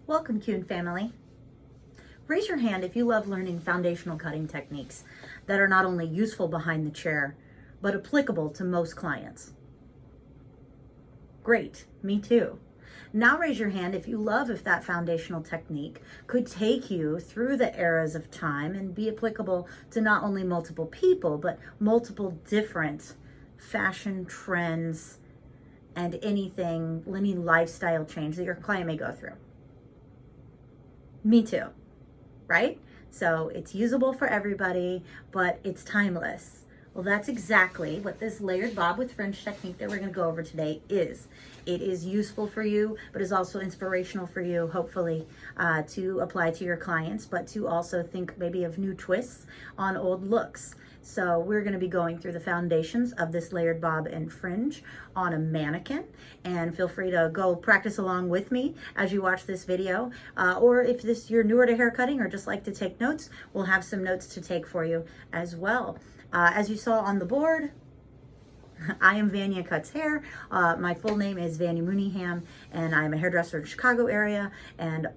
Welcome, Kuhn family. Raise your hand if you love learning foundational cutting techniques that are not only useful behind the chair, but applicable to most clients. Great, me too. Now raise your hand if you love if that foundational technique could take you through the eras of time and be applicable to not only multiple people, but multiple different fashion trends and any lifestyle change that your client may go through. Me too, right? So it's usable for everybody, but it's timeless. Well, that's exactly what this layered bob with fringe technique that we're going to go over today is. It is useful for you, but is also inspirational for you, hopefully, to apply to your clients, but to also think maybe of new twists on old looks. So we're going to be going through the foundations of this layered bob and fringe on a mannequin, and feel free to go practice along with me as you watch this video, or if you're newer to hair cutting or just like to take notes, we'll have some notes to take for you as well. As you saw on the board, I am Vanya Cuts Hair. My full name is Vanya Mooneyham, and I'm a hairdresser in the Chicago area, and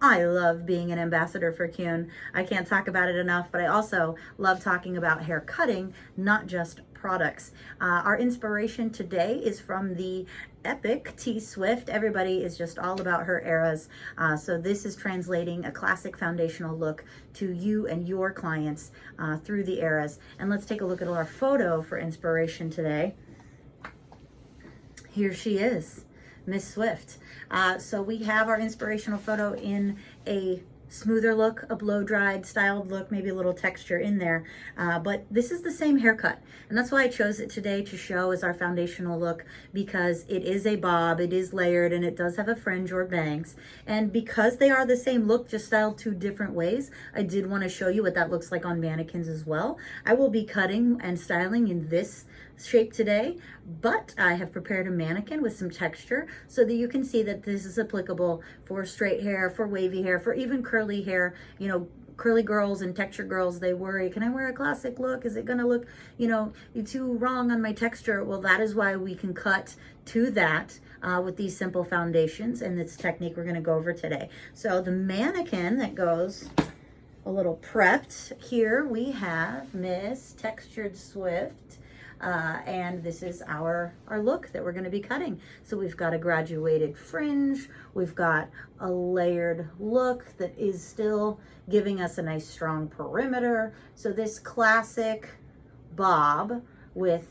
I love being an ambassador for Kuhn. I can't talk about it enough, but I also love talking about hair cutting, not just products. Our inspiration today is from the epic T Swift. Everybody is just all about her eras. So this is translating a classic foundational look to you and your clients through the eras. And let's take a look at our photo for inspiration today. Here she is, Miss Swift. So we have our inspirational photo in a smoother look, a blow-dried styled look, maybe a little texture in there. But this is the same haircut. And that's why I chose it today to show as our foundational look, because it is a bob, it is layered, and it does have a fringe or bangs. And because they are the same look, just styled two different ways, I did want to show you what that looks like on mannequins as well. I will be cutting and styling in this shape today, but I have prepared a mannequin with some texture so that you can see that this is applicable for straight hair, for wavy hair, for even curly hair. You know, curly girls and texture girls, they worry, can I wear a classic look? Is it gonna look, too wrong on my texture? Well, that is why we can cut to that with these simple foundations and this technique we're gonna go over today. So the mannequin that goes a little prepped, here we have Miss Textured Swift. And this is our look that we're going to be cutting. So we've got a graduated fringe, we've got a layered look that is still giving us a nice strong perimeter. So this classic bob with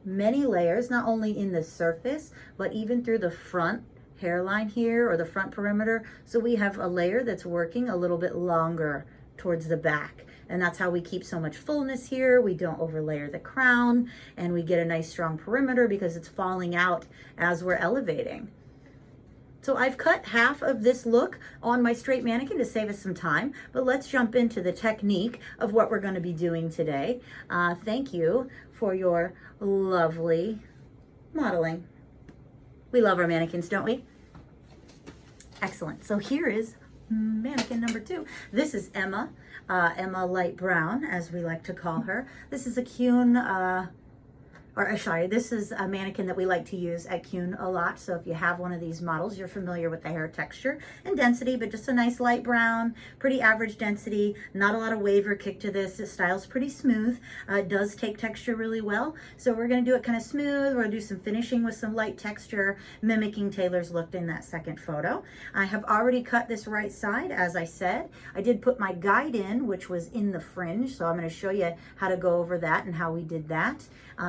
many layers, not only in the surface, but even through the front hairline here or the front perimeter. So we have a layer that's working a little bit longer towards the back. And that's how we keep so much fullness here. We don't overlayer the crown, and we get a nice strong perimeter because it's falling out as we're elevating. So I've cut half of this look on my straight mannequin to save us some time, but let's jump into the technique of what we're going to be doing today. Thank you for your lovely modeling. We love our mannequins, don't we? Excellent. So here is mannequin number 2. This is Emma. Emma Light Brown, as we like to call her. This is a Kuhn, this is a mannequin that we like to use at Kuhn a lot. So if you have one of these models, you're familiar with the hair texture and density, but just a nice light brown, pretty average density, not a lot of wave or kick to this. The style's pretty smooth. It does take texture really well. So we're gonna do it kind of smooth. We're gonna do some finishing with some light texture, mimicking Taylor's look in that second photo. I have already cut this right side, as I said. I did put my guide in, which was in the fringe. So I'm gonna show you how to go over that and how we did that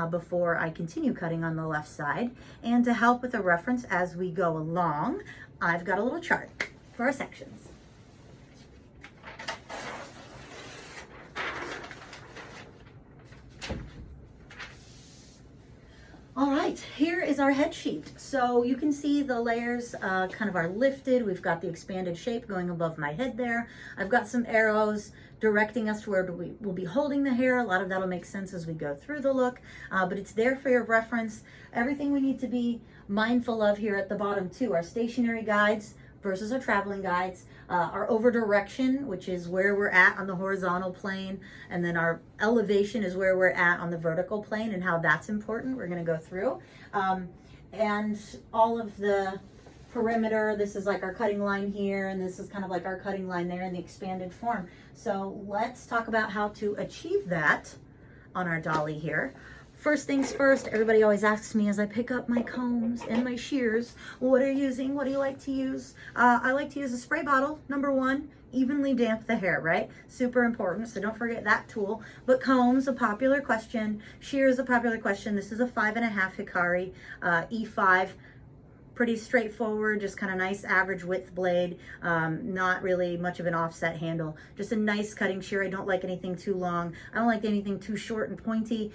before I continue cutting on the left side. And to help with a reference as we go along, I've got a little chart for our sections. All right, here is our head sheet. So you can see the layers kind of are lifted. We've got the expanded shape going above my head there. I've got some arrows directing us to where we will be holding the hair. A lot of that'll make sense as we go through the look, but it's there for your reference. Everything we need to be mindful of here at the bottom too, our stationary guides versus our traveling guides, our over direction, which is where we're at on the horizontal plane, and then our elevation is where we're at on the vertical plane and how that's important. We're going to go through. And all of the perimeter. This is like our cutting line here, and this is kind of like our cutting line there in the expanded form. So let's talk about how to achieve that on our dolly here. First things first, everybody always asks me as I pick up my combs and my shears, what are you using? What do you like to use? I like to use a spray bottle, number one. Evenly damp the hair, right? Super important, so don't forget that tool. But combs, a popular question. Shears, a popular question. This is a 5.5 Hikari E5. Pretty straightforward, just kind of nice average width blade, not really much of an offset handle. Just a nice cutting shear. I don't like anything too long. I don't like anything too short and pointy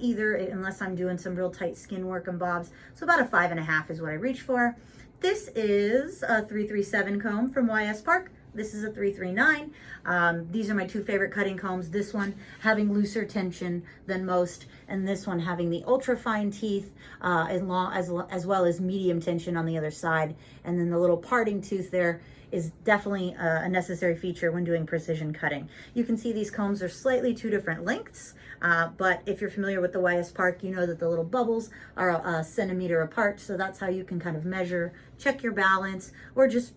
either, unless I'm doing some real tight skin work and bobs. So about a 5.5 is what I reach for. This is a 337 comb from YS Park. This is a 339. These are my two favorite cutting combs. This one having looser tension than most, and this one having the ultra fine teeth as well as medium tension on the other side. And then the little parting tooth there is definitely a necessary feature when doing precision cutting. You can see these combs are slightly two different lengths, but if you're familiar with the YS Park, you know that the little bubbles are a centimeter apart, so that's how you can kind of measure, check your balance, or just,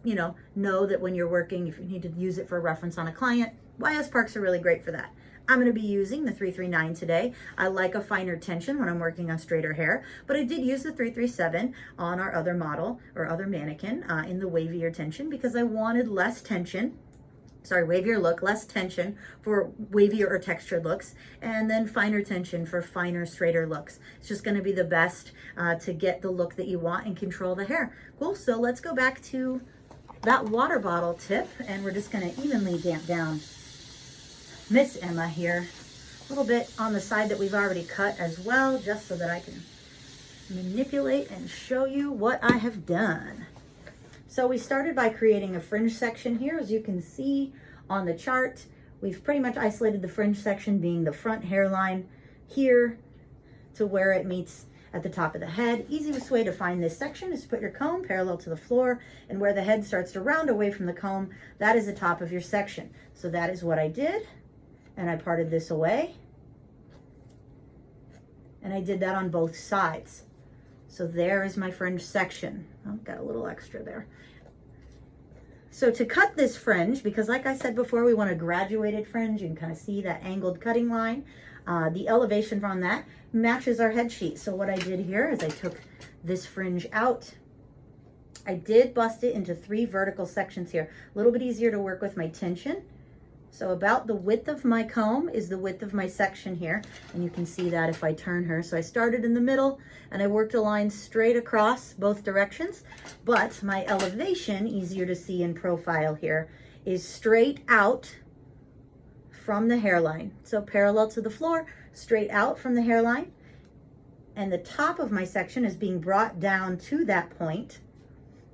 know that when you're working, if you need to use it for a reference on a client, YS Parks are really great for that. I'm going to be using the 339 today. I like a finer tension when I'm working on straighter hair, but I did use the 337 on our other model or other mannequin in the wavier tension because I wanted less tension. Sorry, wavier look, less tension for wavier or textured looks, and then finer tension for finer, straighter looks. It's just going to be the best to get the look that you want and control the hair. Cool, so let's go back to that water bottle tip, and we're just going to evenly damp down Miss Emma here. A little bit on the side that we've already cut as well, just so that I can manipulate and show you what I have done. So we started by creating a fringe section here. As you can see on the chart, we've pretty much isolated the fringe section being the front hairline here to where it meets at the top of the head. Easiest way to find this section is to put your comb parallel to the floor, and where the head starts to round away from the comb, that is the top of your section. So that is what I did, and I parted this away, and I did that on both sides. So there is my fringe section. Oh, got a little extra there. So to cut this fringe, because like I said before, we want a graduated fringe. You can kind of see that angled cutting line. The elevation from that matches our head sheet. So what I did here is I took this fringe out. I did bust it into 3 vertical sections here. A little bit easier to work with my tension. So about the width of my comb is the width of my section here. And you can see that if I turn her. So I started in the middle and I worked a line straight across both directions. But my elevation, easier to see in profile here, is straight out from the hairline. So parallel to the floor, straight out from the hairline. And the top of my section is being brought down to that point.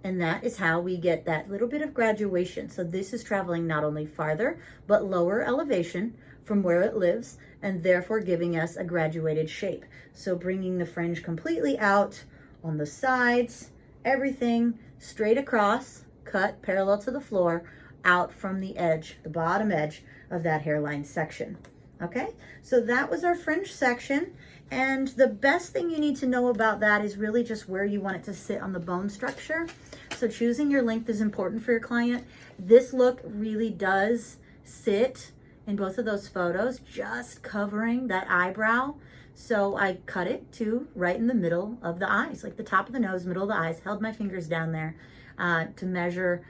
And that is how we get that little bit of graduation. So this is traveling not only farther, but lower elevation from where it lives, and therefore giving us a graduated shape. So bringing the fringe completely out on the sides, everything straight across, cut parallel to the floor, out from the edge, the bottom edge of that hairline section. Okay, so that was our fringe section. And the best thing you need to know about that is really just where you want it to sit on the bone structure. So choosing your length is important for your client. This look really does sit in both of those photos, just covering that eyebrow. So I cut it to right in the middle of the eyes, like the top of the nose, middle of the eyes, held my fingers down there to measure,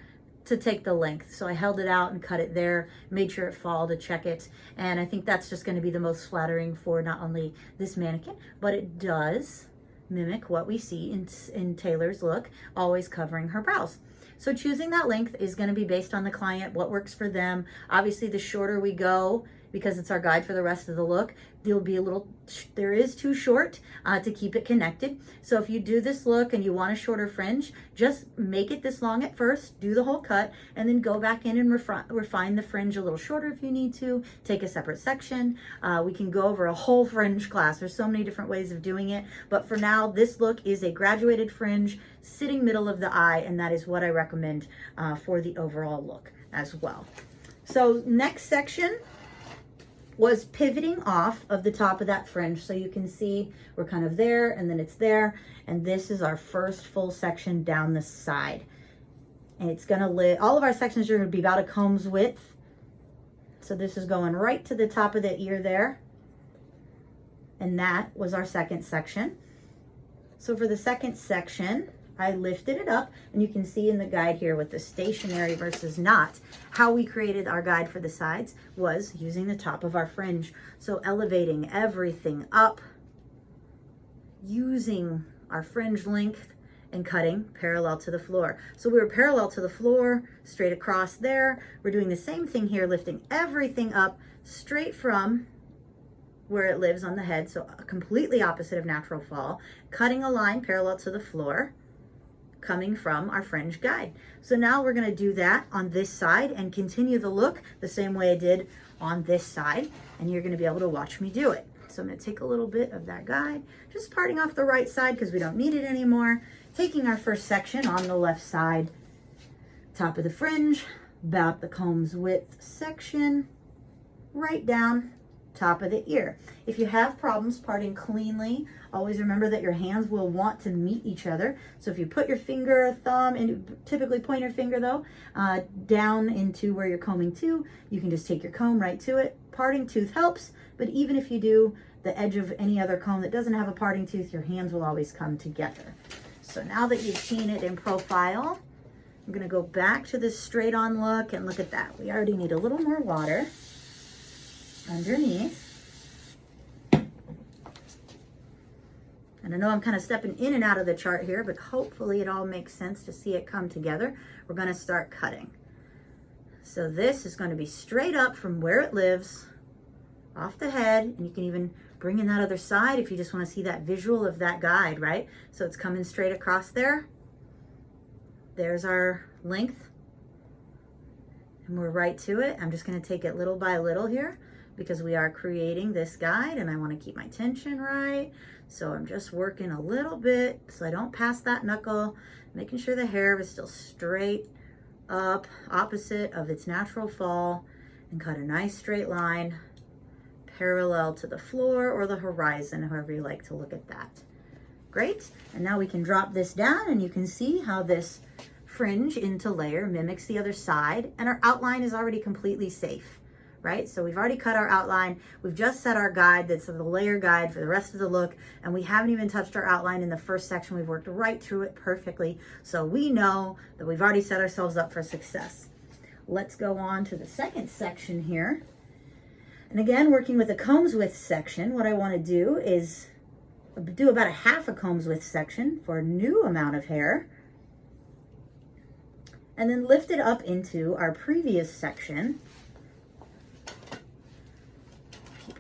to take the length. So I held it out and cut it there, made sure it fall to check it. And I think that's just going to be the most flattering for not only this mannequin, but it does mimic what we see in Taylor's look, always covering her brows. So choosing that length is going to be based on the client, what works for them. Obviously, the shorter we go, because it's our guide for the rest of the look, there is too short to keep it connected. So if you do this look and you want a shorter fringe, just make it this long at first, do the whole cut, and then go back in and refine the fringe a little shorter if you need to. Take a separate section. We can go over a whole fringe class. There's so many different ways of doing it. But for now, this look is a graduated fringe sitting middle of the eye, and that is what I recommend for the overall look as well. So next section, was pivoting off of the top of that fringe. So you can see we're kind of there and then it's there. And this is our first full section down the side. And it's gonna all of our sections are gonna be about a comb's width. So this is going right to the top of the ear there. And that was our second section. So for the second section, I lifted it up, and you can see in the guide here with the stationary versus not, how we created our guide for the sides was using the top of our fringe. So elevating everything up, using our fringe length and cutting parallel to the floor. So we were parallel to the floor, straight across there. We're doing the same thing here, lifting everything up straight from where it lives on the head, so a completely opposite of natural fall, cutting a line parallel to the floor, coming from our fringe guide. So now we're gonna do that on this side and continue the look the same way I did on this side, and you're gonna be able to watch me do it. So I'm gonna take a little bit of that guide, just parting off the right side because we don't need it anymore, taking our first section on the left side, top of the fringe, about the comb's width section, right down top of the ear. If you have problems parting cleanly, always remember that your hands will want to meet each other. So if you put your finger, thumb, and typically pointer finger though, down into where you're combing to, you can just take your comb right to it. Parting tooth helps, but even if you do the edge of any other comb that doesn't have a parting tooth, your hands will always come together. So now that you've seen it in profile, I'm gonna go back to this straight on look, and look at that. We already need a little more water underneath. And I know I'm kind of stepping in and out of the chart here, but hopefully it all makes sense to see it come together. We're going to start cutting. So this is going to be straight up from where it lives, off the head, and you can even bring in that other side if you just want to see that visual of that guide, right? So it's coming straight across there. There's our length, and we're right to it. I'm just going to take it little by little here, because we are creating this guide and I want to keep my tension right. So I'm just working a little bit so I don't pass that knuckle, making sure the hair is still straight up, opposite of its natural fall, and cut a nice straight line parallel to the floor or the horizon, however you like to look at that. Great. And now we can drop this down and you can see how this fringe into layer mimics the other side, and our outline is already completely safe. Right? So we've already cut our outline. We've just set our guide, that's the layer guide for the rest of the look, and we haven't even touched our outline in the first section. We've worked right through it perfectly. So we know that we've already set ourselves up for success. Let's go on to the second section here. And again, working with a combs width section, what I want to do is do about a half a combs width section for a new amount of hair, and then lift it up into our previous section.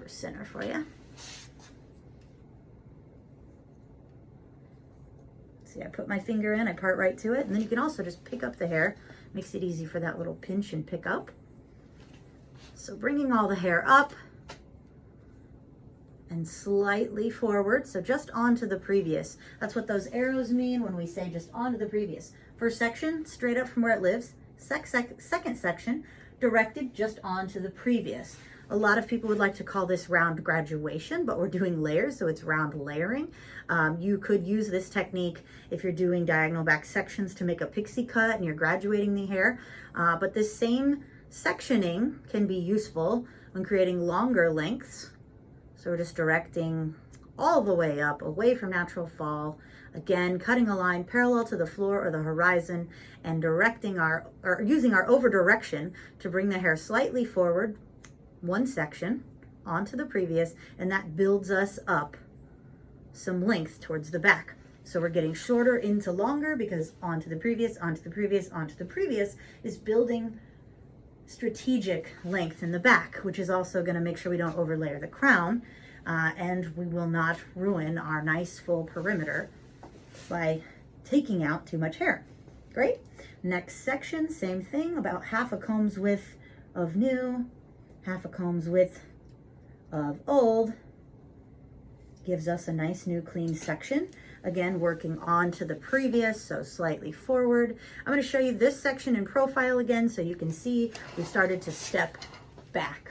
Center for you. See, I put my finger in, I part right to it, and then you can also just pick up the hair. Makes it easy for that little pinch and pick up. So bringing all the hair up and slightly forward, so just onto the previous. That's what those arrows mean when we say just onto the previous. First section, straight up from where it lives. Second section, directed just onto the previous. A lot of people would like to call this round graduation, but we're doing layers, so it's round layering. You could use this technique if you're doing diagonal back sections to make a pixie cut and you're graduating the hair. But this same sectioning can be useful when creating longer lengths. So we're just directing all the way up, away from natural fall. Again, cutting a line parallel to the floor or the horizon, and directing using our over direction to bring the hair slightly forward, one section onto the previous, and that builds us up some length towards the back. So we're getting shorter into longer because onto the previous, onto the previous, onto the previous is building strategic length in the back, which is also going to make sure we don't overlayer the crown, and we will not ruin our nice full perimeter by taking out too much hair. Great. Next section, same thing, about half a comb's width of new, half a comb's width of old, gives us a nice new clean section. Again, working on to the previous, so slightly forward. I'm going to show you this section in profile again so you can see we started to step back.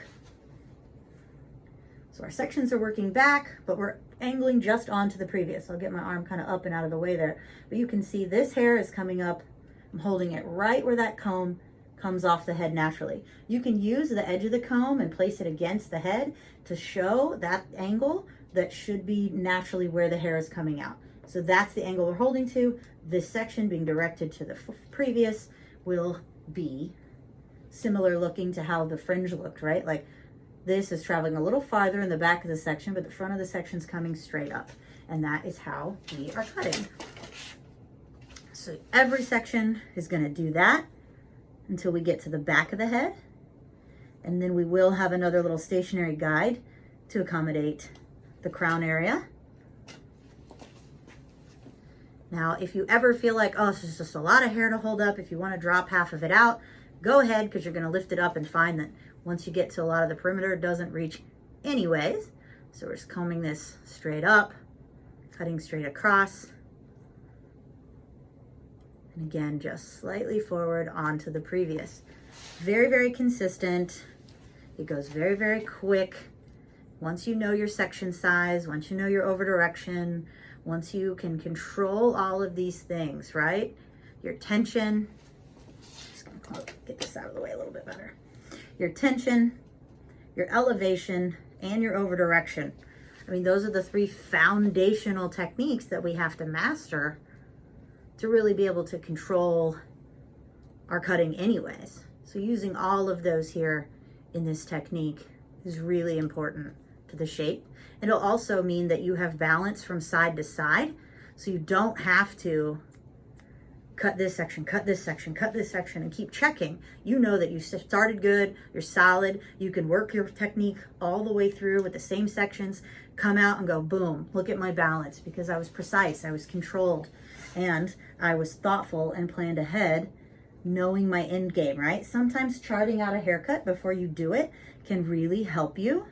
So our sections are working back, but we're angling just onto the previous. I'll get my arm kind of up and out of the way there. But you can see this hair is coming up. I'm holding it right where that comb comes off the head naturally. You can use the edge of the comb and place it against the head to show that angle that should be naturally where the hair is coming out. So that's the angle we're holding to. This section being directed to the previous will be similar looking to how the fringe looked, right? Like this is traveling a little farther in the back of the section, but the front of the section is coming straight up. And that is how we are cutting. So every section is going to do that until we get to the back of the head. And then we will have another little stationary guide to accommodate the crown area. Now, if you ever feel like, oh, this is just a lot of hair to hold up, if you want to drop half of it out, go ahead, because you're going to lift it up and find that once you get to a lot of the perimeter, it doesn't reach anyways. So we're just combing this straight up, cutting straight across. And again, just slightly forward onto the previous. Very, very consistent. It goes very, very quick. Once you know your section size, once you know your over direction, once you can control all of these things, right? Your tension, just gonna get this out of the way a little bit better. Your tension, your elevation, and your over direction. I mean, those are the three foundational techniques that we have to master to really be able to control our cutting anyways. So using all of those here in this technique is really important to the shape. It'll also mean that you have balance from side to side, so you don't have to cut this section, cut this section, cut this section, and keep checking. You know that you started good, you're solid, you can work your technique all the way through with the same sections, come out and go, boom, look at my balance, because I was precise, I was controlled, and I was thoughtful and planned ahead, knowing my end game, right? Sometimes charting out a haircut before you do it can really help you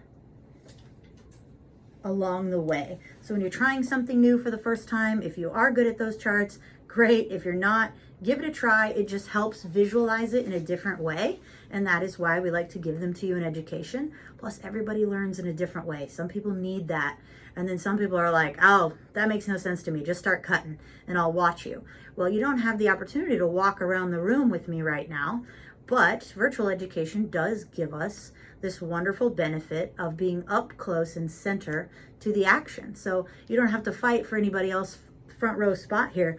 along the way. So when you're trying something new for the first time, if you are good at those charts, great. If you're not, give it a try. It just helps visualize it in a different way. And that is why we like to give them to you in education. Plus, everybody learns in a different way. Some people need that. And then some people are like, oh, that makes no sense to me. Just start cutting and I'll watch you. Well, you don't have the opportunity to walk around the room with me right now, but virtual education does give us this wonderful benefit of being up close and center to the action. So you don't have to fight for anybody else front row spot here.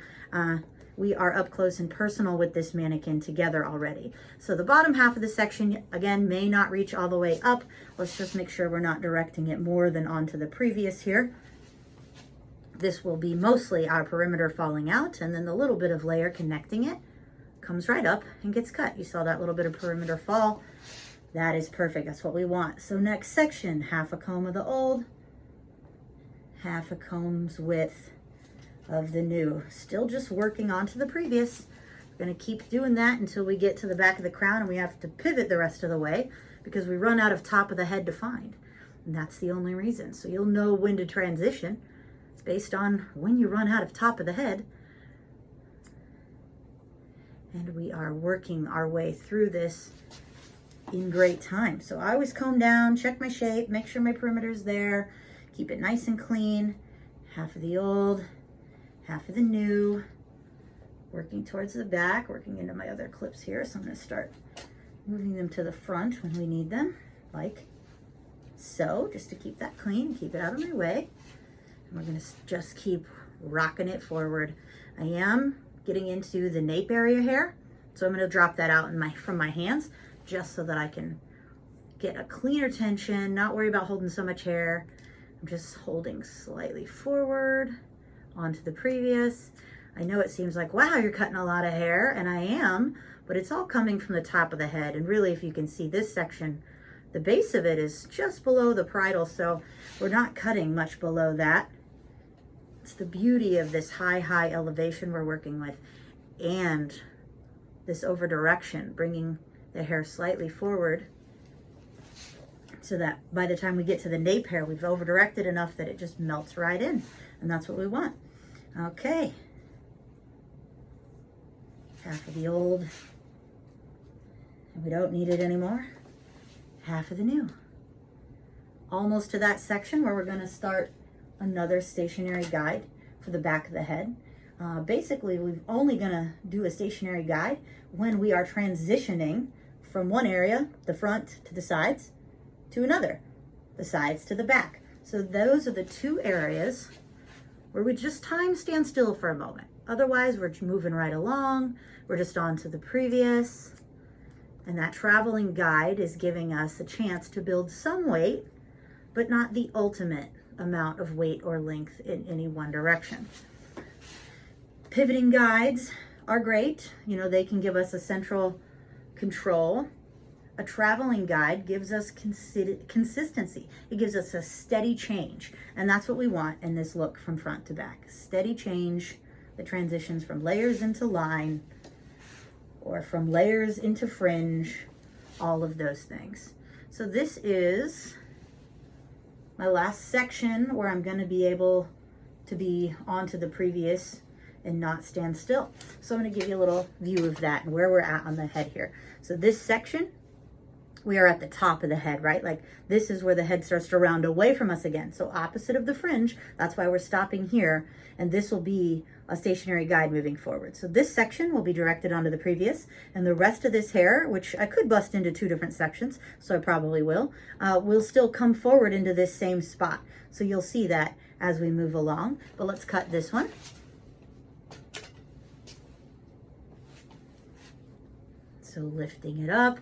We are up close and personal with this mannequin together already. So the bottom half of the section, again, may not reach all the way up. Let's just make sure we're not directing it more than onto the previous here. This will be mostly our perimeter falling out, and then the little bit of layer connecting it comes right up and gets cut. You saw that little bit of perimeter fall. That is perfect. That's what we want. So next section, half a comb of the old, half a comb's width of the new. Still just working onto the previous. We're going to keep doing that until we get to the back of the crown, and we have to pivot the rest of the way because we run out of top of the head to find. And that's the only reason. So you'll know when to transition. It's based on when you run out of top of the head. And we are working our way through this in great time. So I always comb down, check my shape, make sure my perimeter's there, keep it nice and clean. Half of the old, half of the new, working towards the back, working into my other clips here. So I'm going to start moving them to the front when we need them, like so, just to keep that clean, keep it out of my way. And we're going to just keep rocking it forward. I am getting into the nape area here, so I'm going to drop that out from my hands just so that I can get a cleaner tension, not worry about holding so much hair. I'm just holding slightly forward onto the previous. I know it seems like, wow, you're cutting a lot of hair, and I am, but it's all coming from the top of the head. And really, if you can see this section, the base of it is just below the parietal, so we're not cutting much below that. It's the beauty of this high elevation we're working with, and this over direction, bringing the hair slightly forward so that by the time we get to the nape hair, we've over directed enough that it just melts right in. And that's what we want. Okay. Half of the old, and we don't need it anymore. Half of the new. almost to that section where we're gonna start another stationary guide for the back of the head. Basically, we're only gonna do a stationary guide when we are transitioning from one area, the front to the sides, to another, the sides to the back. So those are the two areas where we just stand still for a moment. Otherwise, we're moving right along. We're just on to the previous. And that traveling guide is giving us a chance to build some weight, but not the ultimate amount of weight or length in any one direction. Pivoting guides are great. You know, they can give us a central control. A traveling guide gives us consistency. It gives us a steady change. And that's what we want in this look from front to back. Steady change that transitions from layers into line or from layers into fringe, all of those things. So this is my last section where I'm going to be able to be onto the previous and not stand still. So I'm going to give you a little view of that and where we're at on the head here. So this section, we are at the top of the head, right? Like this is where the head starts to round away from us again. So opposite of the fringe, that's why we're stopping here. And this will be a stationary guide moving forward. So this section will be directed onto the previous, and the rest of this hair, which I could bust into two different sections, so I probably will still come forward into this same spot. So you'll see that as we move along, but let's cut this one. So lifting it up,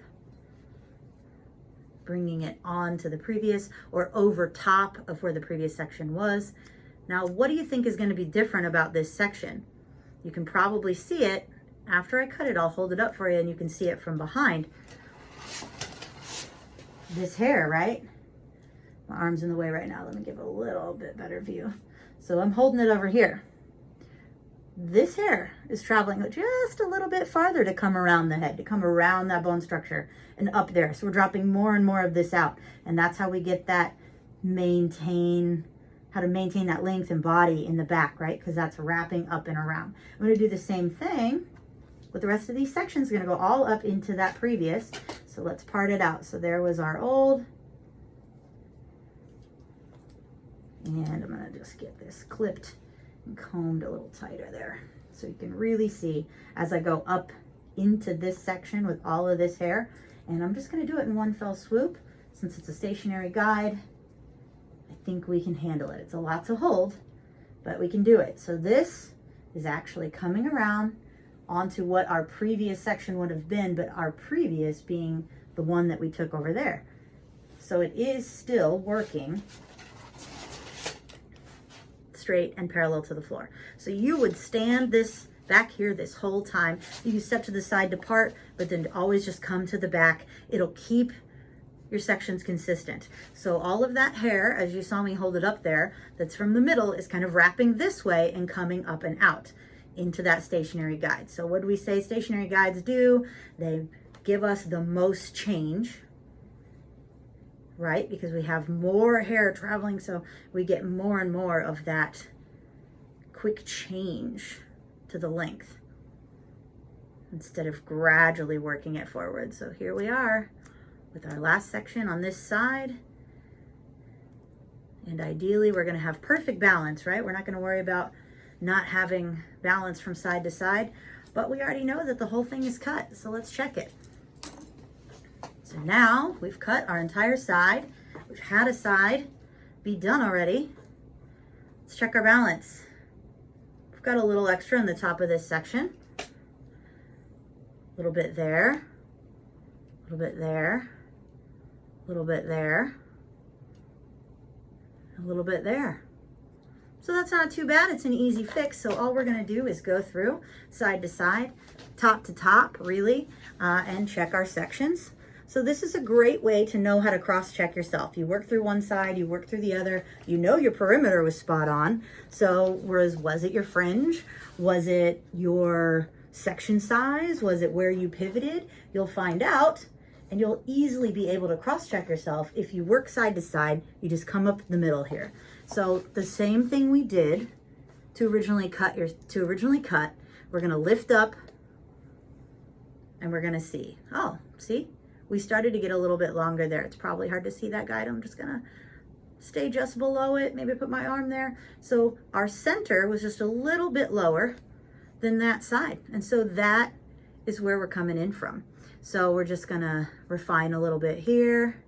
bringing it onto the previous or over top of where the previous section was. Now, what do you think is going to be different about this section? You can probably see it after I cut it. I'll hold it up for you and you can see it from behind. This hair, right? My arm's in the way right now. Let me give a little bit better view. So I'm holding it over here. This hair is traveling just a little bit farther to come around the head, to come around that bone structure and up there. So we're dropping more and more of this out. And that's how we get that how to maintain that length and body in the back, right? Because that's wrapping up and around. I'm going to do the same thing with the rest of these sections. Going to go all up into that previous. So let's part it out. So there was our old. And I'm going to just get this clipped and combed a little tighter there. So you can really see as I go up into this section with all of this hair. And I'm just going to do it in one fell swoop. Since it's a stationary guide, I think we can handle it. It's a lot to hold, but we can do it. So this is actually coming around onto what our previous section would have been, but our previous being the one that we took over there. So it is still working straight and parallel to the floor. So you would stand this back here this whole time. You can step to the side to part, but then always just come to the back. It'll keep your sections consistent. So all of that hair, as you saw me hold it up there, that's from the middle is kind of wrapping this way and coming up and out into that stationary guide. So what do we say stationary guides do? They give us the most change, right? Because we have more hair traveling, so we get more and more of that quick change to the length instead of gradually working it forward. So here we are with our last section on this side. And ideally, we're going to have perfect balance, right? We're not going to worry about not having balance from side to side, but we already know that the whole thing is cut. So let's check it. So now we've cut our entire side. We've had a side be done already. Let's check our balance. We've got a little extra in the top of this section. A little bit there, a little bit there, a little bit there, a little bit there. So that's not too bad. It's an easy fix. So all we're going to do is go through side to side, top to top, really, and check our sections. So this is a great way to know how to cross-check yourself. You work through one side, you work through the other. You know your perimeter was spot on. So was it your fringe? Was it your section size? Was it where you pivoted? You'll find out. And you'll easily be able to cross-check yourself. If you work side to side, you just come up the middle here. So the same thing we did to originally cut, we're gonna lift up and we're gonna see. Oh, see? We started to get a little bit longer there. It's probably hard to see that guide. I'm just gonna stay just below it, maybe put my arm there. So our center was just a little bit lower than that side. And so that is where we're coming in from. So we're just gonna refine a little bit here.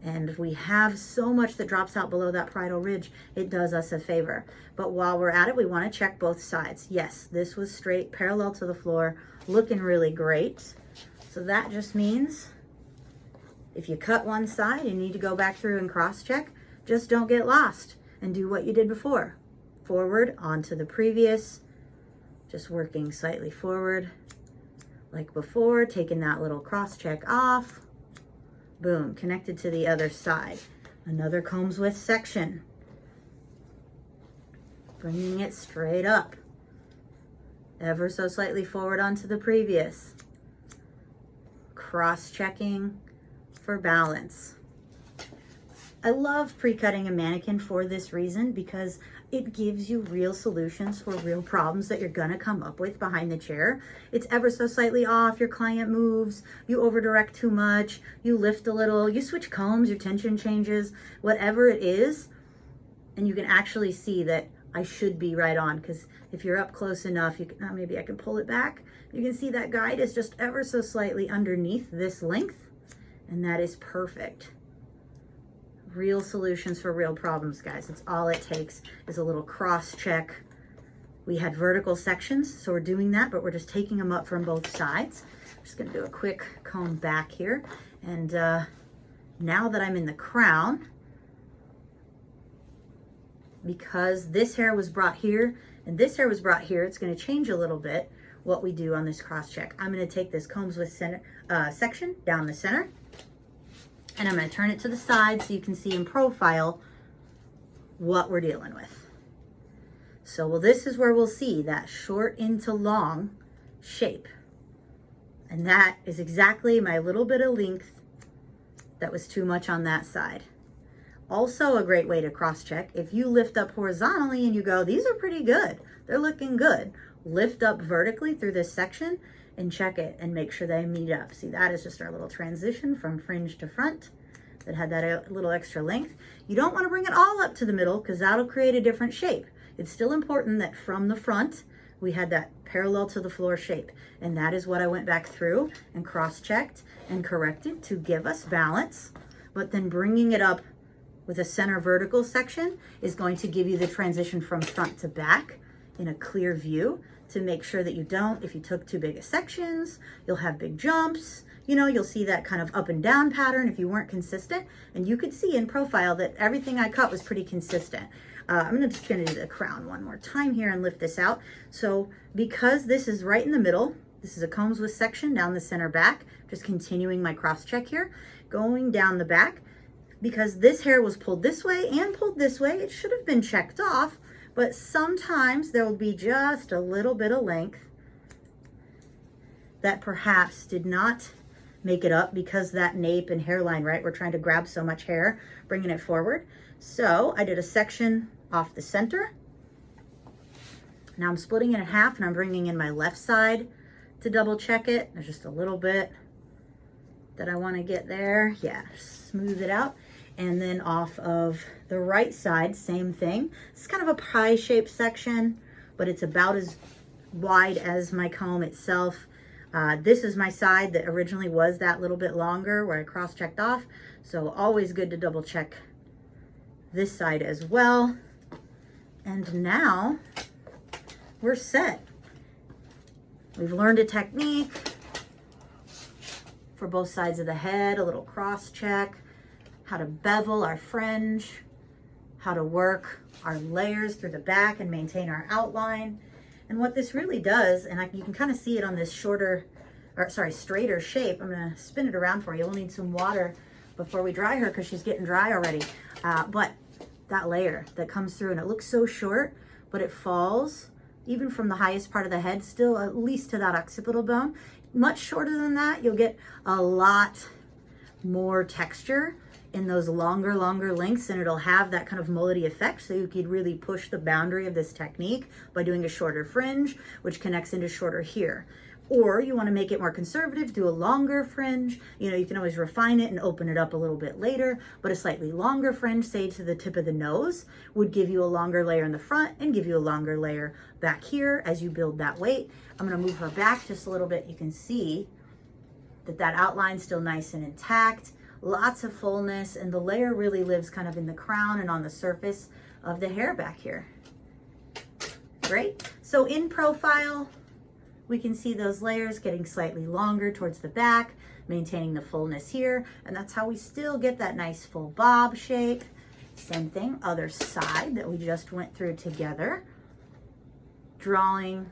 And we have so much that drops out below that parietal ridge, it does us a favor. But while we're at it, we wanna check both sides. Yes, this was straight, parallel to the floor, looking really great. So that just means if you cut one side, you need to go back through and cross-check. Just don't get lost and do what you did before. Forward onto the previous, just working slightly forward like before, taking that little cross-check off. Boom, connected to the other side. Another combs width section. Bringing it straight up. Ever so slightly forward onto the previous. Cross-checking for balance. I love pre-cutting a mannequin for this reason, because it gives you real solutions for real problems that you're gonna come up with behind the chair. It's ever so slightly off, your client moves, you over direct too much, you lift a little, you switch combs, your tension changes, whatever it is, and you can actually see that I should be right on, because if you're up close enough, you can, maybe I can pull it back. You can see that guide is just ever so slightly underneath this length, and that is perfect. Real solutions for real problems, guys. It's all it takes is a little cross check. We had vertical sections, so we're doing that, but we're just taking them up from both sides. I'm just gonna do a quick comb back here. And now that I'm in the crown, because this hair was brought here and this hair was brought here, it's gonna change a little bit what we do on this cross check. I'm gonna take this combs width center section down the center, and I'm gonna turn it to the side so you can see in profile what we're dealing with. So, well, this is where we'll see that short into long shape. And that is exactly my little bit of length that was too much on that side. Also a great way to cross-check, if you lift up horizontally and you go, these are pretty good, they're looking good, lift up vertically through this section and check it and make sure they meet up. See, that is just our little transition from fringe to front that had that little extra length. You don't want to bring it all up to the middle because that'll create a different shape. It's still important that from the front, we had that parallel to the floor shape. And that is what I went back through and cross-checked and corrected to give us balance. But then bringing it up with a center vertical section is going to give you the transition from front to back in a clear view, to make sure that you don't, if you took too big of sections, you'll have big jumps. You know, you'll see that kind of up and down pattern if you weren't consistent. And you could see in profile that everything I cut was pretty consistent. I'm just gonna do the crown one more time here and lift this out. So because this is right in the middle, this is a combs width section down the center back, just continuing my cross check here, going down the back, because this hair was pulled this way and pulled this way, it should have been checked off, but sometimes there will be just a little bit of length that perhaps did not make it up because that nape and hairline, right? We're trying to grab so much hair, bringing it forward. So I did a section off the center. Now I'm splitting it in half and I'm bringing in my left side to double check it. There's just a little bit that I want to get there. Yeah, smooth it out. And then off of the right side, same thing. It's kind of a pie-shaped section, but it's about as wide as my comb itself. This is my side that originally was that little bit longer where I cross-checked off. So always good to double check this side as well. And now we're set. We've learned a technique for both sides of the head, a little cross-check, how to bevel our fringe, how to work our layers through the back and maintain our outline. And what this really does, and you can kind of see it on this straighter shape. I'm gonna spin it around for you. We'll need some water before we dry her because she's getting dry already. But that layer that comes through, and it looks so short, but it falls even from the highest part of the head, still at least to that occipital bone. Much shorter than that, you'll get a lot more texture in those longer lengths, and it'll have that kind of mullety effect. So you could really push the boundary of this technique by doing a shorter fringe, which connects into shorter here. Or you want to make it more conservative, do a longer fringe. You know, you can always refine it and open it up a little bit later, but a slightly longer fringe, say to the tip of the nose, would give you a longer layer in the front and give you a longer layer back here as you build that weight. I'm going to move her back just a little bit. You can see that that outline's still nice and intact, lots of fullness, and the layer really lives kind of in the crown and on the surface of the hair back here. Great. So in profile, we can see those layers getting slightly longer towards the back, maintaining the fullness here, and that's how we still get that nice full bob shape. Same thing, other side that we just went through together. Drawing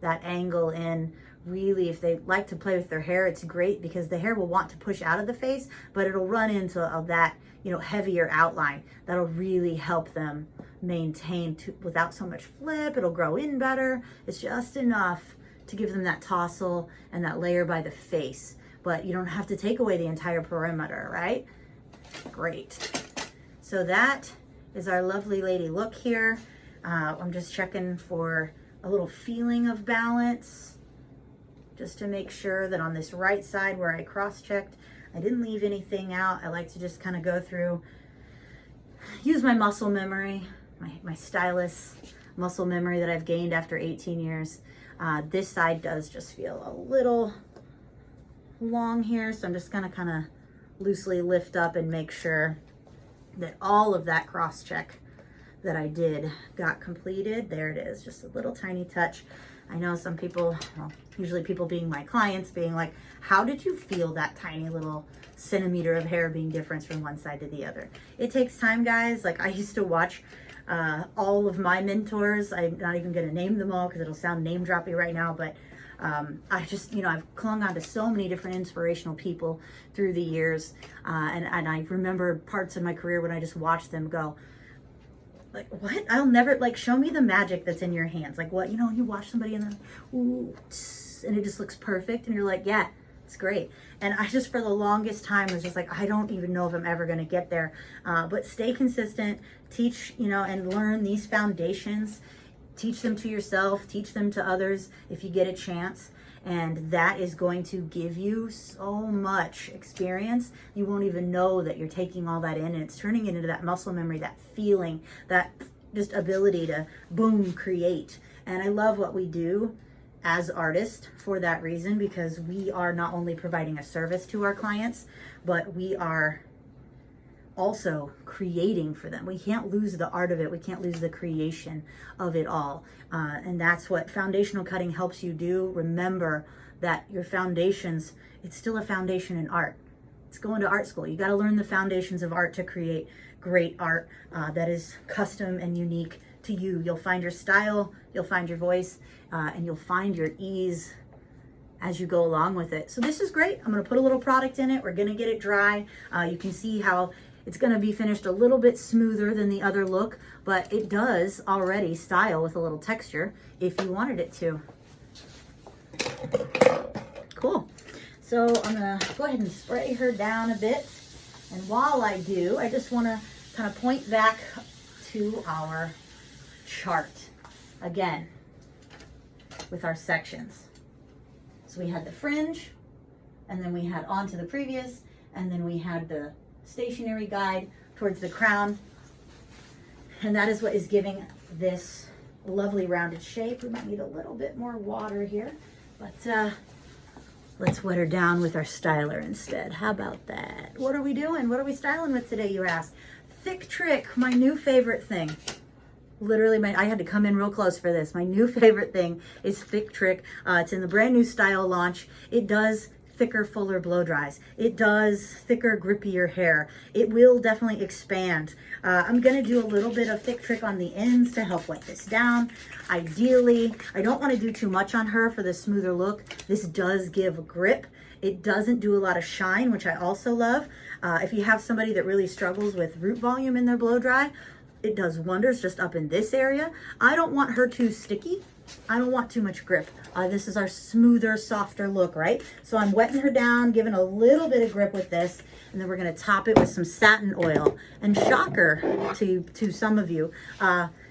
that angle in. Really, if they like to play with their hair, it's great because the hair will want to push out of the face, but it'll run into that, you know, heavier outline. That'll really help them maintain without so much flip. It'll grow in better. It's just enough to give them that tousle and that layer by the face, but you don't have to take away the entire perimeter, right? Great. So that is our lovely lady look here. I'm just checking for a little feeling of balance, just to make sure that on this right side where I cross-checked, I didn't leave anything out. I like to just kind of go through, use my muscle memory, my stylist muscle memory that I've gained after 18 years. This side does just feel a little long here, so I'm just gonna kind of loosely lift up and make sure that all of that cross-check that I did got completed. There it is, just a little tiny touch. I know some people, well, usually people being my clients, being like, how did you feel that tiny little centimeter of hair being different from one side to the other? It takes time, guys. Like, I used to watch all of my mentors. I'm not even gonna name them all because it'll sound name droppy right now, but I just, you know, I've clung on to so many different inspirational people through the years. And I remember parts of my career when I just watched them go, like, what? I'll never, like, show me the magic that's in your hands. Like, what, you know, you watch somebody and then, ooh, and it just looks perfect. And you're like, yeah, it's great. And I just, for the longest time, was just like, I don't even know if I'm ever going to get there. But stay consistent, teach, you know, and learn these foundations. Teach them to yourself, teach them to others if you get a chance. And that is going to give you so much experience. You won't even know that you're taking all that in, and it's turning it into that muscle memory, that feeling, that just ability to boom, create. And I love what we do as artists for that reason, because we are not only providing a service to our clients, but we are also creating for them. We can't lose the art of it. We can't lose the creation of it all. And that's what foundational cutting helps you do. Remember that your foundations, it's still a foundation in art. It's going to art school. You got to learn the foundations of art to create great art that is custom and unique to you. You'll find your style, you'll find your voice, and you'll find your ease as you go along with it. So this is great. I'm going to put a little product in it. We're going to get it dry. You can see how it's going to be finished a little bit smoother than the other look, but it does already style with a little texture if you wanted it to. Cool. So I'm going to go ahead and spray her down a bit. And while I do, I just want to kind of point back to our chart again with our sections. So we had the fringe, and then we had onto the previous, and then we had the stationary guide towards the crown, and that is what is giving this lovely rounded shape. We might need a little bit more water here, but let's wet her down with our styler instead. How about that? What are we doing? What are we styling with today, you ask? Thick Trick, my new favorite thing. Literally, I had to come in real close for this. My new favorite thing is Thick Trick. It's in the brand new style launch. It does thicker, fuller blow dries. It does thicker, grippier hair. It will definitely expand. I'm gonna do a little bit of Thick Trick on the ends to help wet this down. Ideally, I don't wanna do too much on her for the smoother look. This does give grip. It doesn't do a lot of shine, which I also love. If you have somebody that really struggles with root volume in their blow dry, it does wonders just up in this area. I don't want her too sticky. I don't want too much grip. This is our smoother, softer look, right? So I'm wetting her down, giving a little bit of grip with this, and then we're gonna top it with some satin oil. And shocker to some of you,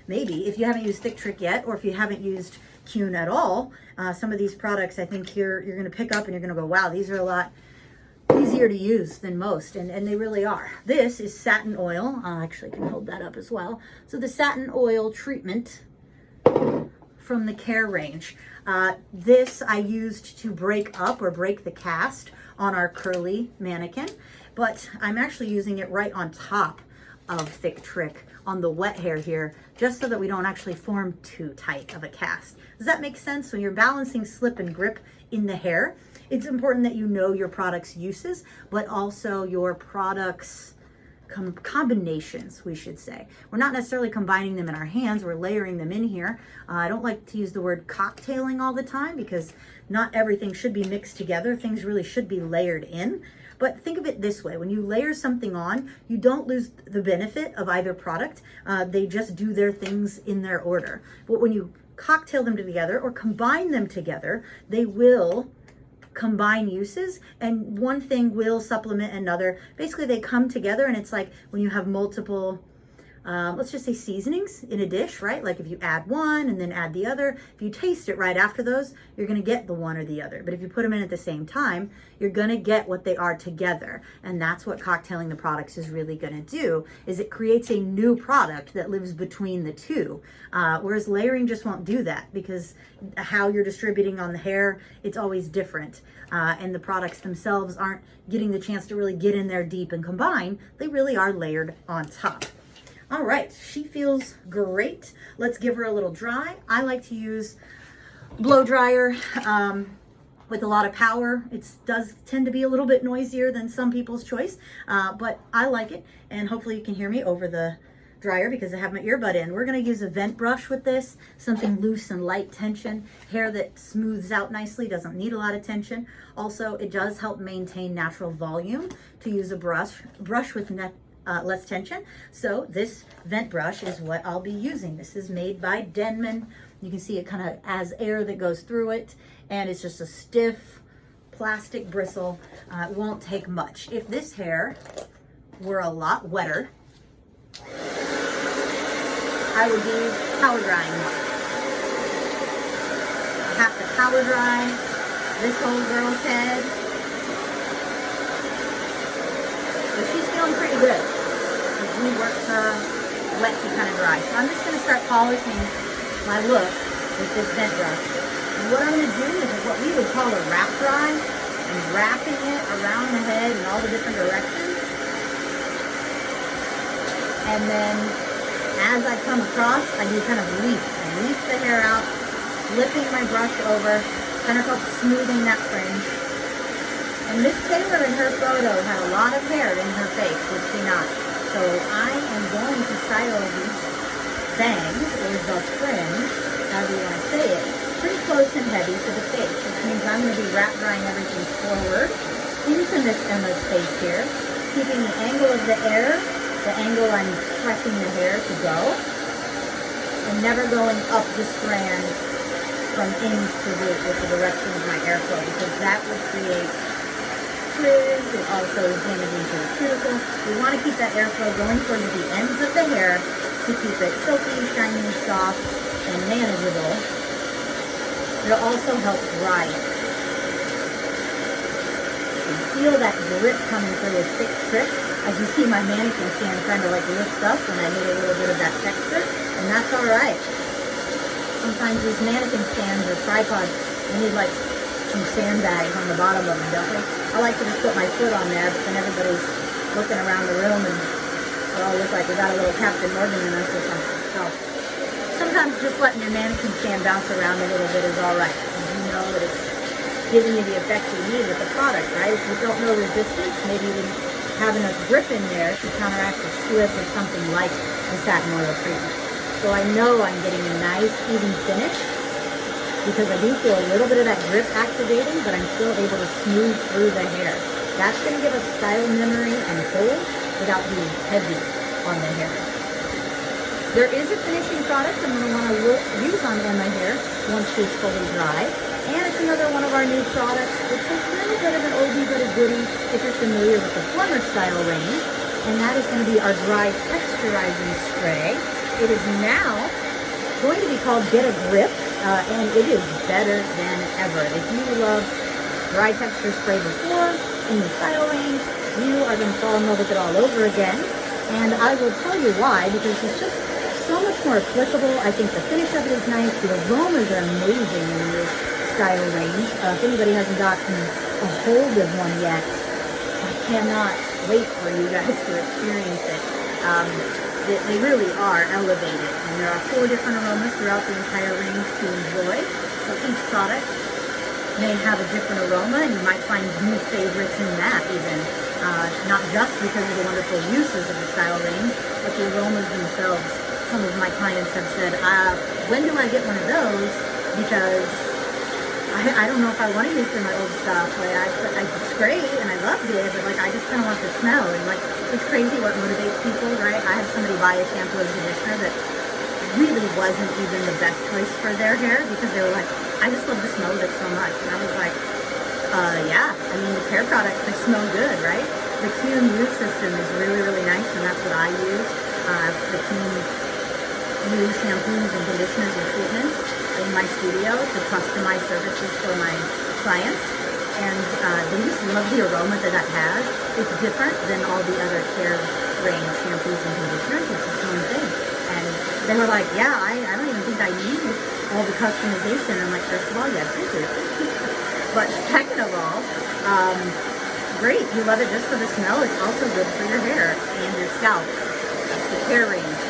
maybe if you haven't used Thick Trick yet, or if you haven't used Kuhn at all, some of these products I think you're gonna pick up and you're gonna go, wow, these are a lot easier to use than most, and they really are. This is satin oil. I actually can hold that up as well. So the satin oil treatment from the Care range. This I used to break up or break the cast on our curly mannequin, but I'm actually using it right on top of Thick Trick on the wet hair here, just so that we don't actually form too tight of a cast. Does that make sense? When you're balancing slip and grip in the hair, it's important that you know your product's uses, but also your product's combinations, we should say. We're not necessarily combining them in our hands, we're layering them in here. I don't like to use the word cocktailing all the time because not everything should be mixed together. Things really should be layered in. But think of it this way, when you layer something on, you don't lose the benefit of either product. They just do their things in their order. But when you cocktail them together or combine them together, they will combine uses, and one thing will supplement another. Basically, they come together, and it's like when you have multiple, let's just say seasonings in a dish, right? Like if you add one and then add the other, if you taste it right after those, you're gonna get the one or the other. But if you put them in at the same time, you're gonna get what they are together. And that's what cocktailing the products is really gonna do, is it creates a new product that lives between the two. Whereas layering just won't do that, because how you're distributing on the hair, it's always different. And the products themselves aren't getting the chance to really get in there deep and combine. They really are layered on top. All right, she feels great. Let's give her a little dry. I like to use blow dryer with a lot of power. It does tend to be a little bit noisier than some people's choice, but I like it. And hopefully you can hear me over the dryer because I have my earbud in. We're gonna use a vent brush with this, something loose and light tension, hair that smooths out nicely, doesn't need a lot of tension. Also, it does help maintain natural volume to use a brush with less tension. So this vent brush is what I'll be using. This is made by Denman. You can see it kind of has air that goes through it, and it's just a stiff plastic bristle. It won't take much. If this hair were a lot wetter, I would be power drying more. I have to power dry this whole girl's head. But she's feeling pretty good. We worked her wet to kind of dry. So I'm just going to start polishing my look with this vent brush. And what I'm going to do is what we would call a wrap dry, and wrapping it around the head in all the different directions. And then as I come across, I do kind of leaf. I leaf the hair out, flipping my brush over, kind of helps smoothing that fringe. And Miss Taylor in her photo had a lot of hair in her face, did she not? So I am going to style these bangs, or the fringe, however you want to say it, pretty close and heavy to the face, which means I'm going to be wrap drying everything forward into Miss Emma's face here, keeping the angle of the air, the angle I'm pressing the hair to go, and never going up the strand from ends to root with the direction of my airflow, because that would create frizz. It also is damaging to the cuticle. We want to keep that airflow going towards the ends of the hair to keep it silky, shiny, soft, and manageable. It'll also help dry it. You feel that grip coming through with Thick Trick. As you see my mannequin stand kind of like lift up when I need a little bit of that texture, and that's all right. Sometimes these mannequin stands or tripods, they need like some sandbags on the bottom of them, don't they? I like to just put my foot on there, but then everybody's looking around the room and we all look like we got a little Captain Morgan in us or something. So sometimes just letting your mannequin stand bounce around a little bit is all right. You know that it's giving you the effect you need with the product, right? If you don't know resistance, maybe you didn't have enough grip in there to counteract the slip or something like the satin oil treatment. So I know I'm getting a nice even finish because I do feel a little bit of that grip activating, but I'm still able to smooth through the hair. That's going to give us style memory and hold without being heavy on the hair. There is a finishing product I'm going to want to use on Emma here. once she's fully dry. And it's another one of our new products. It's a little bit of an oldie but a goodie if you're familiar with the Plumber style range. And that is going to be our dry texturizing spray. It is now going to be called Get a Grip, and it is better than ever. If you love dry texture spray before in the style range, you are going to fall in love with it all over again. And I will tell you why, because it's just so much more applicable. I think the finish of it is nice. The aromas are amazing in this style range. If anybody hasn't gotten a hold of one yet, I cannot wait for you guys to experience it. They really are elevated, and there are 4 different aromas throughout the entire range to enjoy. So each product may have a different aroma, and you might find new favorites in that even. Not just because of the wonderful uses of the style range, but the aromas themselves. Some of my clients have said, when do I get one of those? Because I don't know if I want to use for my old stuff. Like, it's great and I loved it, but like I just kind of want the smell. And like, it's crazy what motivates people, right? I had somebody buy a shampoo and conditioner that really wasn't even the best choice for their hair because they were like, I just love the smell of it so much. And I was like, yeah, I mean, the hair products, they smell good, right? The QMU system is really, really nice, and that's what I use. The QMU shampoos and conditioners and treatments in my studio to customize services for my clients. And they just love the aroma that has. It's different than all the other care range shampoos and conditioners. It's the same thing. And they were like, yeah, I don't even think I need all the customization. I'm like, first of all, yes, you do. But second of all, great, you love it just for the smell. It's also good for your hair and your scalp. That's the care range.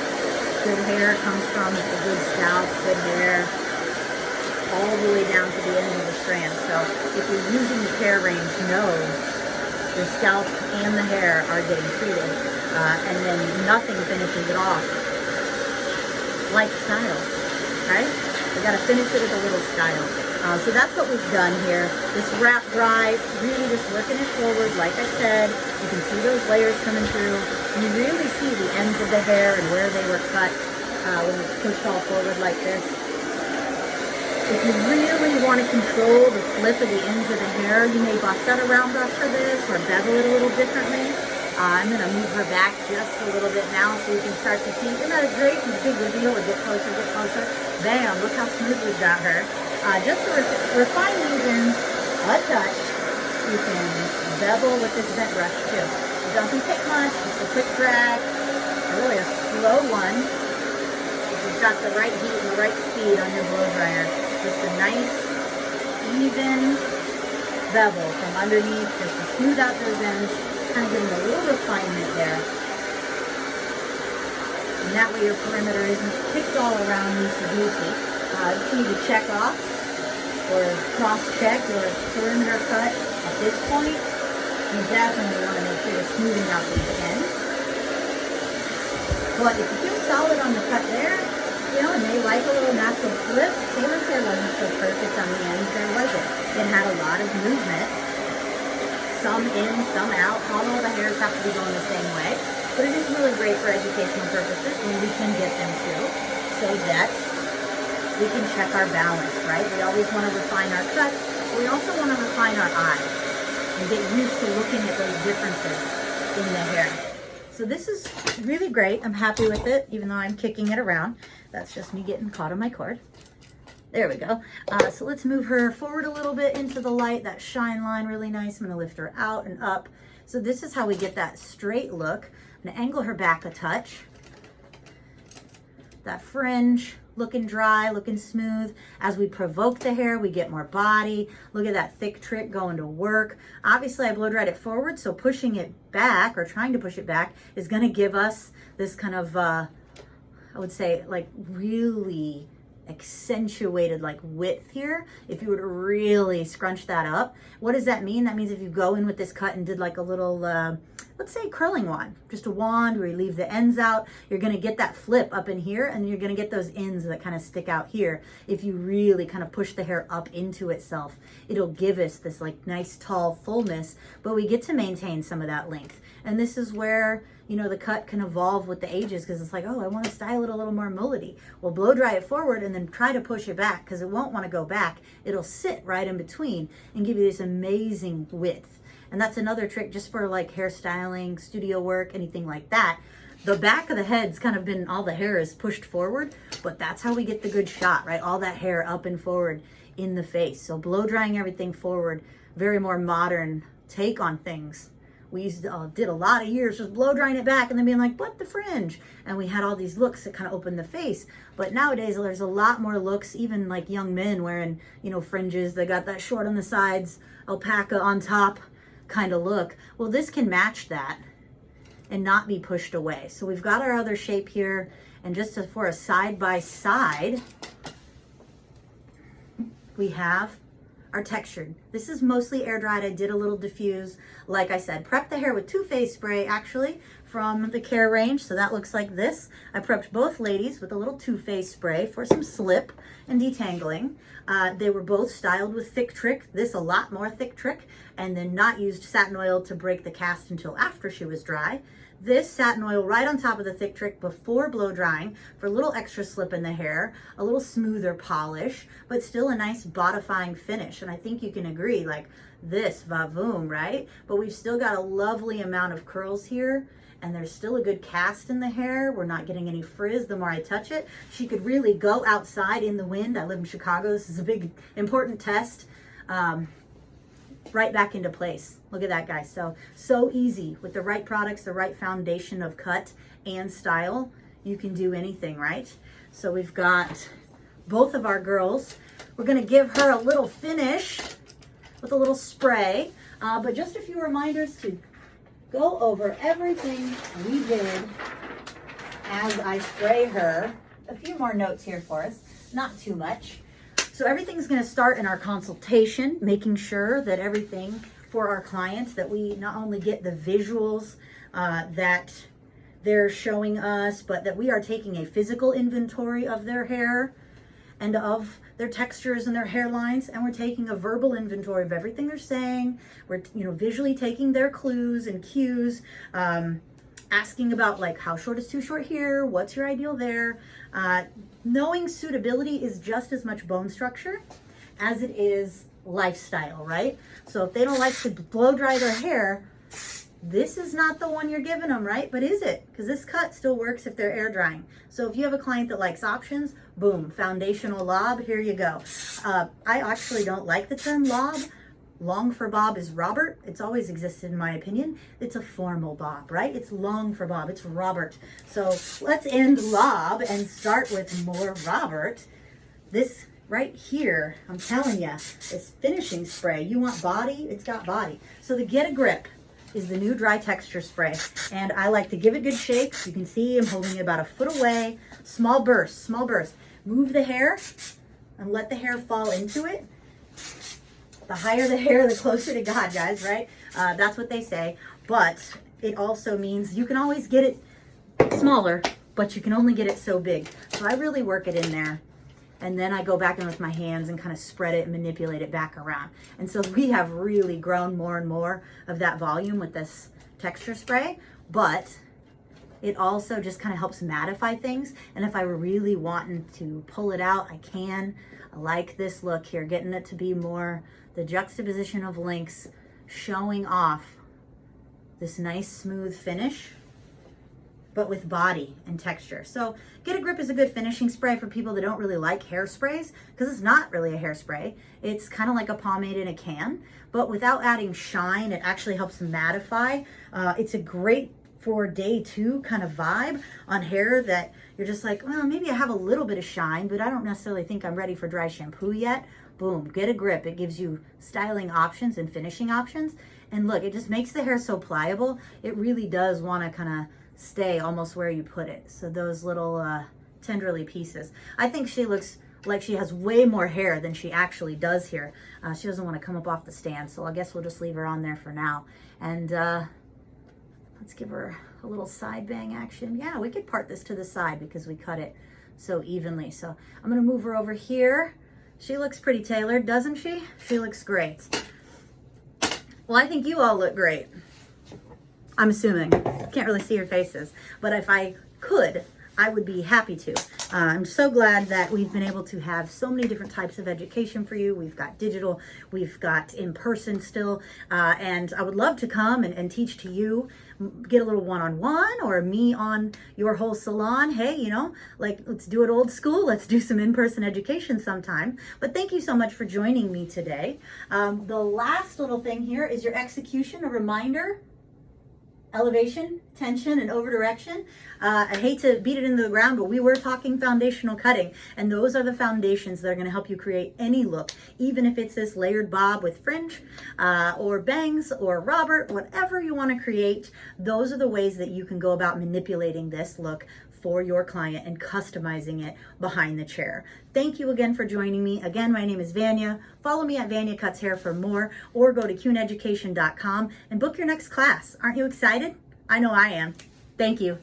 Good hair comes from a good scalp, good hair, all the way down to the end of the strand. So if you're using the care range, know your scalp and the hair are getting treated, and then nothing finishes it off like style, right? We got to finish it with a little style. So that's what we've done here. This wrap dry, really just working it forward. Like I said, you can see those layers coming through. You really see the ends of the hair and where they were cut when it's pushed all forward like this. If you really want to control the flip of the ends of the hair, you may bust out a round brush for this or bevel it a little differently. I'm going to move her back just a little bit now so you can start to see. Isn't that great? You big reveal or get closer, get closer. Bam, look how smooth we've got her. Just to refine these ends a touch, you can bevel with this bent brush too. It doesn't take much, just a quick drag, really a slow one. If you've got the right heat and the right speed on your blow dryer, just a nice, even bevel from underneath, just to smooth out those ends, kind of getting a little refinement there. And that way your perimeter isn't picked all around loosey-goosey. Just need to check off or cross-check your perimeter cut. At this point, you definitely want to make sure you're smoothing out these ends. But if you feel solid on the cut there, you know, and they like a little natural flip, Taylor's hair wasn't so perfect on the ends there, was it? It had a lot of movement. Some in, some out. Not all the hairs have to be going the same way. But it is really great for educational purposes when we can get them to, so that we can check our balance, right? We always want to refine our cuts, but we also want to refine our eyes and get used to looking at those differences in the hair. So this is really great. I'm happy with it, even though I'm kicking it around. That's just me getting caught on my cord. There we go. So let's move her forward a little bit into the light. That shine line, really nice. I'm going to lift her out and up. So this is how we get that straight look. I'm going to angle her back a touch. That fringe looking dry, looking smooth. As we provoke the hair, we get more body. Look at that thick trick going to work. Obviously, I blow dried it forward, so pushing it back or trying to push it back is going to give us this kind of, I would say, like really accentuated like width here. If you were to really scrunch that up, what does that mean? That means if you go in with this cut and did like a little let's say curling wand, just a wand where you leave the ends out. You're gonna get that flip up in here, and you're gonna get those ends that kind of stick out here. If you really kind of push the hair up into itself, it'll give us this like nice tall fullness, but we get to maintain some of that length. And this is where, you know, the cut can evolve with the ages, because it's like, oh, I want to style it a little more mullety. Well, blow dry it forward and then try to push it back, because it won't want to go back. It'll sit right in between and give you this amazing width. And that's another trick just for like hairstyling, studio work, anything like that. The back of the head's kind of been, all the hair is pushed forward, but that's how we get the good shot, right? All that hair up and forward in the face. So blow drying everything forward, very more modern take on things. We did a lot of years just blow drying it back and then being like, but the fringe. And we had all these looks that kind of opened the face. But nowadays there's a lot more looks, even like young men wearing, you know, fringes. They got that short on the sides, alpaca on top kind of look. Well, this can match that and not be pushed away. So we've got our other shape here. And just for a side by side, we have are textured. This is mostly air dried. I did a little diffuse. Like I said, prep the hair with Too Faced spray actually from the Care range. So that looks like this. I prepped both ladies with a little Too Faced spray for some slip and detangling. They were both styled with Thick Trick. This a lot more Thick Trick, and then not used satin oil to break the cast until after she was dry. This satin oil right on top of the Thick Trick before blow drying for a little extra slip in the hair, a little smoother polish, but still a nice bodifying finish. And I think you can agree, like this, va-voom, right? But we've still got a lovely amount of curls here, and there's still a good cast in the hair. We're not getting any frizz the more I touch it. She could really go outside in the wind. I live in Chicago. This is a big, important test. Right back into place. Look at that, guys. So easy. With the right products, the right foundation of cut and style, you can do anything, right? So we've got both of our girls. We're going to give her a little finish with a little spray, but just a few reminders to go over everything we did as I spray her. A few more notes here for us, not too much. So everything's going to start in our consultation, making sure that everything for our clients, that we not only get the visuals that they're showing us, but that we are taking a physical inventory of their hair and of their textures and their hairlines, and we're taking a verbal inventory of everything they're saying. We're, you know, visually taking their clues and cues, asking about like how short is too short here, what's your ideal there. Knowing suitability is just as much bone structure as it is lifestyle, right? So if they don't like to blow dry their hair, this is not the one you're giving them, right? But is it? Because this cut still works if they're air drying. So if you have a client that likes options, boom, foundational lob, here you go. I actually don't like the term lob. Long for bob is Robert. It's always existed in my opinion. It's a formal bob, right? It's long for bob. It's Robert. So let's end lob and start with more Robert. This right here, I'm telling you, is finishing spray. You want body? It's got body. So the Get a Grip is the new dry texture spray. And I like to give it good shakes. You can see I'm holding it about a foot away. Small bursts, small bursts. Move the hair and let the hair fall into it. The higher the hair, the closer to God, guys, right? That's what they say. But it also means you can always get it smaller, but you can only get it so big. So I really work it in there. And then I go back in with my hands and kind of spread it and manipulate it back around. And so we have really grown more and more of that volume with this texture spray. But it also just kind of helps mattify things. And if I were really wanting to pull it out, I can. I like this look here, getting it to be more the juxtaposition of links, showing off this nice smooth finish, but with body and texture. So Get a Grip is a good finishing spray for people that don't really like hairsprays, because it's not really a hairspray. It's kind of like a pomade in a can, but without adding shine, it actually helps mattify. It's a great for day 2 kind of vibe on hair that you're just like, well, maybe I have a little bit of shine, but I don't necessarily think I'm ready for dry shampoo yet. Boom, Get a Grip. It gives you styling options and finishing options. And look, it just makes the hair so pliable. It really does want to kind of stay almost where you put it. So those little tenderly pieces. I think she looks like she has way more hair than she actually does here. She doesn't want to come up off the stand, so I guess we'll just leave her on there for now. And Let's give her a little side bang action. Yeah, we could part this to the side because we cut it so evenly. So I'm gonna move her over here. She looks pretty tailored, doesn't she? She looks great. Well, I think you all look great. I'm assuming. Can't really see your faces, but if I could, I would be happy to. I'm so glad that we've been able to have so many different types of education for you. We've got digital, we've got in person still, and I would love to come and teach to you, get a little one-on-one or me on your whole salon. Hey, you know, like let's do it old school. Let's do some in-person education sometime. But thank you so much for joining me today. The last little thing here is your execution, a reminder. Elevation, tension, and over direction. I hate to beat it into the ground, but we were talking foundational cutting, and those are the foundations that are going to help you create any look, even if it's this layered bob with fringe or bangs or Robert, whatever you want to create. Those are the ways that you can go about manipulating this look for your client and customizing it behind the chair. Thank you again for joining me. Again, my name is Vanya. Follow me at Vanya Cuts Hair for more, or go to cuneeducation.com and book your next class. Aren't you excited? I know I am. Thank you.